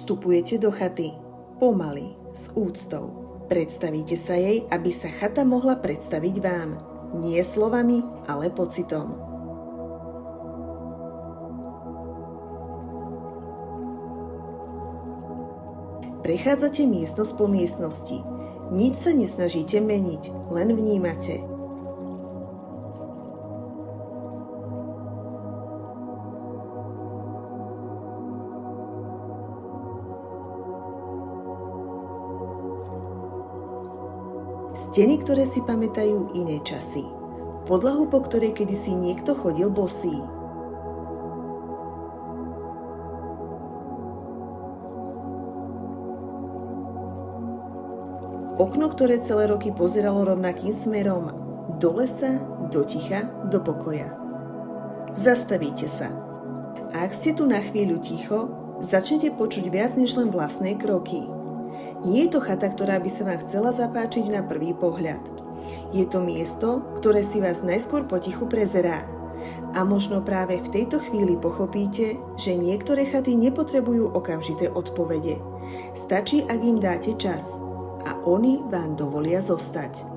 Vstupujete do chaty. Pomaly, s úctou. Predstavíte sa jej, aby sa chata mohla predstaviť vám. Nie slovami, ale pocitom. Prechádzate miestnosť po miestnosti. Nič sa nesnažíte meniť, len vnímate. Steny, ktoré si pamätajú iné časy. Podlahu, po ktorej kedysi niekto chodil bosý. Okno, ktoré celé roky pozeralo rovnakým smerom. Do lesa, do ticha, do pokoja. Zastavíte sa. A ak ste tu na chvíľu ticho, začnete počuť viac než len vlastné kroky. Nie je to chata, ktorá by sa vám chcela zapáčiť na prvý pohľad. Je to miesto, ktoré si vás najskôr potichu prezerá. A možno práve v tejto chvíli pochopíte, že niektoré chaty nepotrebujú okamžité odpovede. Stačí, ak im dáte čas. A oni vám dovolia zostať.